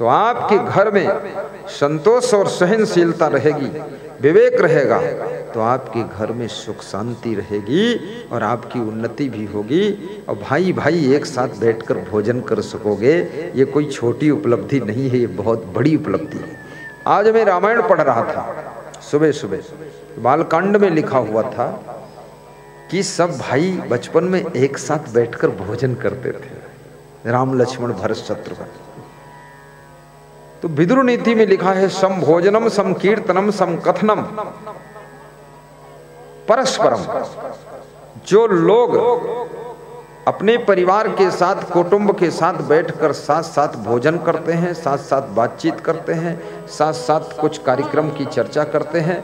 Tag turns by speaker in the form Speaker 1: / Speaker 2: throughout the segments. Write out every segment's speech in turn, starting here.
Speaker 1: तो आपके घर में संतोष और सहनशीलता रहेगी, विवेक रहेगा, तो आपके घर में सुख शांति रहेगी और आपकी उन्नति भी होगी। और भाई भाई एक साथ बैठकर भोजन कर सकोगे, ये कोई छोटी उपलब्धि नहीं है, ये बहुत बड़ी उपलब्धि है। आज मैं रामायण पढ़ रहा था सुबह सुबह, बालकांड में लिखा हुआ था कि सब भाई बचपन में एक साथ बैठकर भोजन करते थे, राम लक्ष्मण भरत शत्रुघ्न। तो विदुर नीति में लिखा है सम भोजनम सम कीर्तनम सम कथनम परस्परम। जो लोग अपने परिवार के साथ, कुटुंब के साथ बैठकर साथ साथ भोजन करते हैं, साथ साथ बातचीत करते हैं, साथ साथ कुछ कार्यक्रम की चर्चा करते हैं,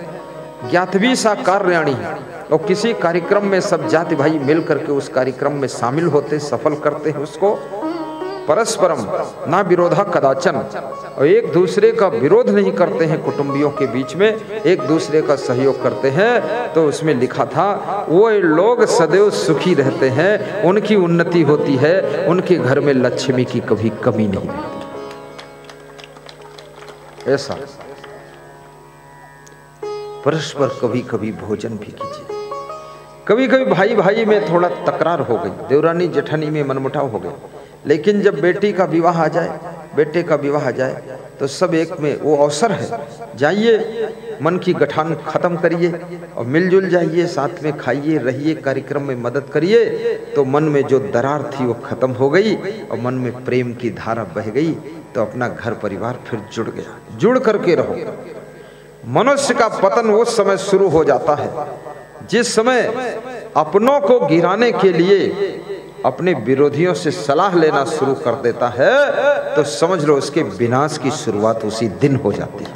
Speaker 1: ज्ञातवी सा कार्याणी, और किसी कार्यक्रम में सब जाति भाई मिल करके उस कार्यक्रम में शामिल होते, सफल करते हैं उसको, परस्परम ना विरोधा कदाचन, और एक दूसरे का विरोध नहीं करते हैं, कुटुंबियों के बीच में एक दूसरे का सहयोग करते हैं। तो उसमें लिखा था वो लोग सदैव सुखी रहते हैं, उनकी उन्नति होती है, उनके घर में लक्ष्मी की कभी कमी नहीं रहती। ऐसा परस्पर कभी कभी भोजन भी कीजिए। कभी कभी भाई भाई में थोड़ा तकरार हो गई, देवरानी जेठानी में मनमुटाव हो गया, लेकिन जब बेटी का विवाह आ जाए, बेटे का विवाह आ जाए, तो सब एक में, वो अवसर है, जाइए मन की गठान खत्म करिए और मिलजुल जाइए, साथ में खाइए, रहिए, कार्यक्रम में मदद करिए। तो मन में जो दरार थी वो खत्म हो गई और मन में प्रेम की धारा बह गई, तो अपना घर परिवार फिर जुड़ गया। जुड़ करके रहो। मनुष्य का पतन उस समय शुरू हो जाता है जिस समय अपनों को गिराने के लिए अपने विरोधियों से सलाह लेना शुरू कर देता है, तो समझ लो उसके विनाश की शुरुआत उसी दिन हो जाती है।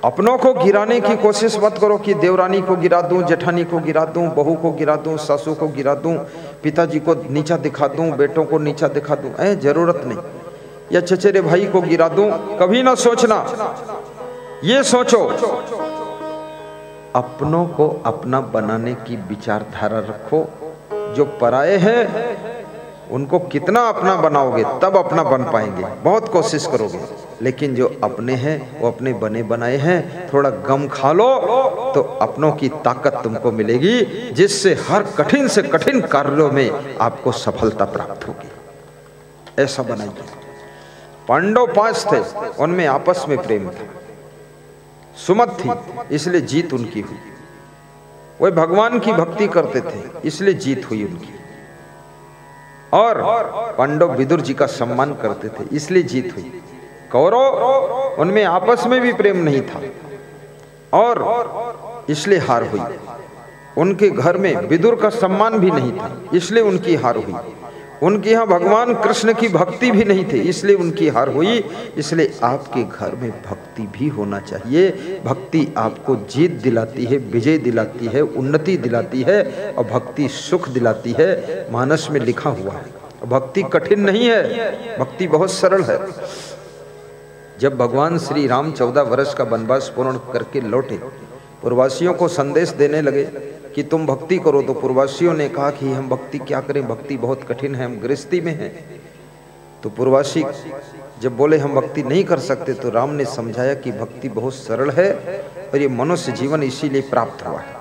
Speaker 1: अपनों को गिराने की कोशिश मत करो कि देवरानी को गिरा दूं, जेठानी को गिरा दूं, बहू को गिरा दूं, सासू को गिरा दूं, पिताजी को नीचा दिखा दूं, बेटों को नीचा दिखा दूं, जरूरत नहीं। या चचेरे भाई को गिरा दूं, कभी ना सोचना। ये सोचो अपनों को अपना बनाने की विचारधारा रखो। जो पराये हैं उनको कितना अपना बनाओगे तब अपना बन पाएंगे, बहुत कोशिश करोगे, लेकिन जो अपने हैं वो अपने बने बनाए हैं, थोड़ा गम खा लो तो अपनों की ताकत तुमको मिलेगी, जिससे हर कठिन से कठिन कार्यों में आपको सफलता प्राप्त होगी। ऐसा बनाइए। पांडव 5 थे, उनमें आपस में प्रेम था, सुमत थी, इसलिए जीत उनकी हुई। वे भगवान की भक्ति करते थे, इसलिए जीत हुई उनकी। और पांडव विदुर जी का सम्मान करते थे, इसलिए जीत हुई। कौरव, उनमें आपस में भी प्रेम नहीं था और इसलिए हार हुई। उनके घर में विदुर का सम्मान भी नहीं था, इसलिए उनकी हार हुई। उनके यहाँ भगवान कृष्ण की भक्ति भी नहीं थी, इसलिए उनकी हार हुई। इसलिए आपके घर में भक्ति भी होना चाहिए। भक्ति आपको जीत दिलाती है, विजय दिलाती है, उन्नति दिलाती है, और भक्ति सुख दिलाती है। मानस में लिखा हुआ है। भक्ति कठिन नहीं है, भक्ति बहुत सरल है। जब भगवान श्री राम 14 वर्ष का वनवास पूर्ण करके लौटे, पूर्ववासियों को संदेश देने लगे कि तुम भक्ति करो, तो पूर्ववासियों ने कहा कि हम भक्ति क्या करें, भक्ति बहुत कठिन है, हम गृहस्थी में हैं। तो पूर्ववासी जब बोले हम भक्ति नहीं कर सकते, तो राम ने समझाया कि भक्ति बहुत सरल है और ये मनुष्य जीवन इसीलिए प्राप्त हुआ है।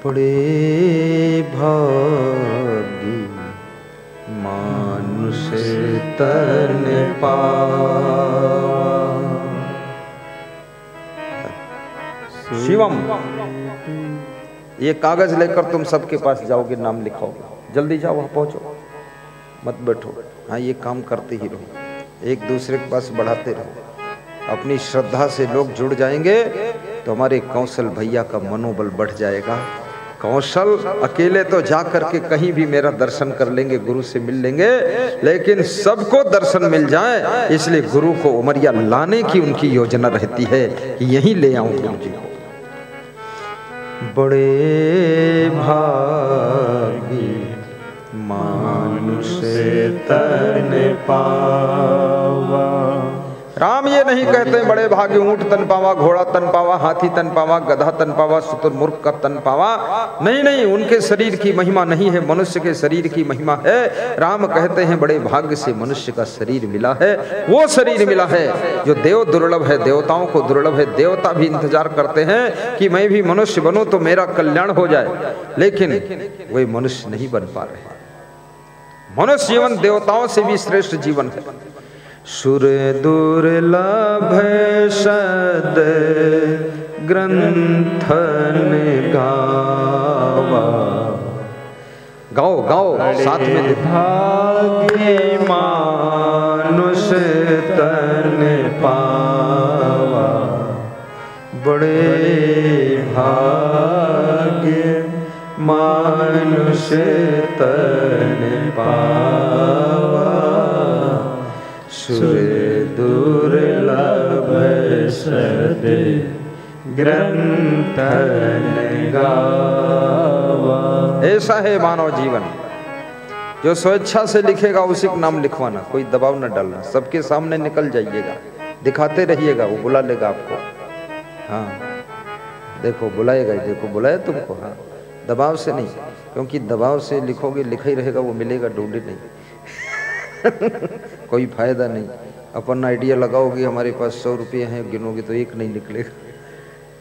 Speaker 1: बड़े भागी मानुष तन पावा, शिवम। ये कागज लेकर तुम सबके पास जाओगे, नाम लिखाओगे, जल्दी जाओ, वहां पहुंचो, मत बैठो। हाँ, ये काम करते ही रहो, एक दूसरे के पास बढ़ाते रहो। अपनी श्रद्धा से लोग जुड़ जाएंगे तो हमारे कौशल भैया का मनोबल बढ़ जाएगा। कौशल अकेले तो जा करके कहीं भी मेरा दर्शन कर लेंगे, गुरु से मिल लेंगे, लेकिन सबको दर्शन मिल जाए, इसलिए गुरु को उमरिया लाने की उनकी योजना रहती है कि यहीं ले आऊं गुरु जी को। बड़े भागी मानुष तन पावा। राम ये ये नहीं कहते बड़े भागे ऊंट तन पावा, घोड़ा तन पावा, हाथी तन पावा, गधा तन पावा, शुतुरमुर्ग का तन पावा। नहीं नहीं, उनके शरीर की महिमा नहीं है, मनुष्य के शरीर की महिमा है। राम कहते हैं बड़े भाग्य से मनुष्य का शरीर मिला है। वो शरीर मिला है जो देव दुर्लभ है, देवताओं को दुर्लभ है। देवता भी इंतजार करते हैं कि मैं भी मनुष्य बनूं तो मेरा कल्याण हो जाए, लेकिन वे मनुष्य नहीं बन पा रहे। मनुष्य जीवन देवताओं से भी श्रेष्ठ जीवन है। सुर दुर्लभ सद ग्रंथन गावा, गाओ गाओ साथ में। भाग्य मानुष तन पावा, बड़े भाग्य मानुष तन पावा, सुर दुर्लभ सद ग्रंथन गावा। ऐसा है मानव जीवन। जो स्वेच्छा से लिखेगा उसी का नाम लिखवाना, कोई दबाव न डालना। सबके सामने निकल जाइएगा, दिखाते रहिएगा, वो बुला लेगा आपको। हाँ देखो बुलाएगा, देखो बुलाया तुमको। हाँ दबाव से नहीं, क्योंकि दबाव से लिखोगे लिखा ही रहेगा, वो मिलेगा ढूंढे नहीं। कोई फायदा नहीं। अपन आइडिया लगाओगे हमारे पास 100 रुपये हैं, गिनोगे तो एक नहीं निकलेगा,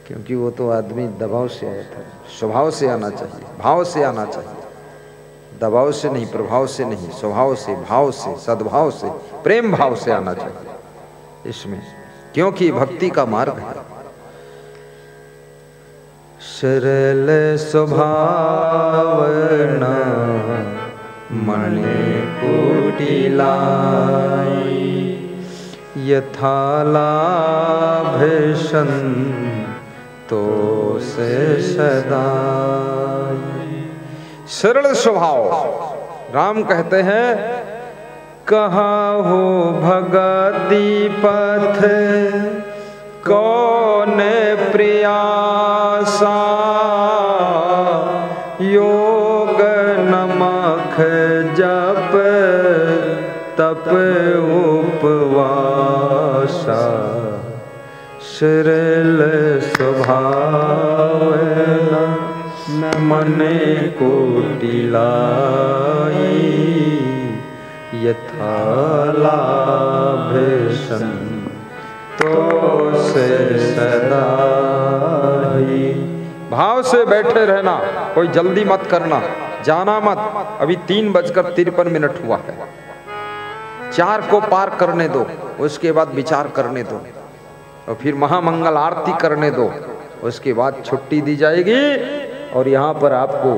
Speaker 1: क्योंकि वो तो आदमी दबाव से आया था। स्वभाव से आना चाहिए, भाव से आना चाहिए, दबाव से नहीं, प्रभाव से नहीं, स्वभाव से, भाव से, सद्भाव से, प्रेम भाव से आना चाहिए इसमें, क्योंकि भक्ति का मार्ग है। सरल स्वभावना मन कुटिलाई, यथा लाभ संतोष सदाई। सरल स्वभाव। राम कहते हैं कहा हो भगति पथ कौन प्रियासा, योग नमक जप तप उपवासा, सरल स्वभाव मन कुटिलाई, यथा लाभ संतोष सदाई। भाव से बैठे रहना, कोई जल्दी मत करना, जाना मत। अभी 3:53 हुआ है, 4 को पार करने दो, उसके बाद विचार करने दो, और फिर महामंगल आरती करने दो, उसके बाद छुट्टी दी जाएगी और यहाँ पर आपको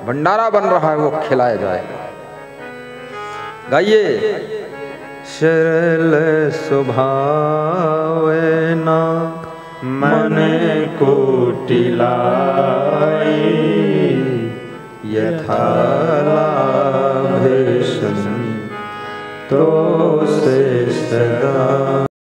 Speaker 1: भंडारा बन रहा है वो खिलाया जाएगा। गाइए। सरल स्वभावना मन कुटिलाई, यथा लाभ संतोष सदा।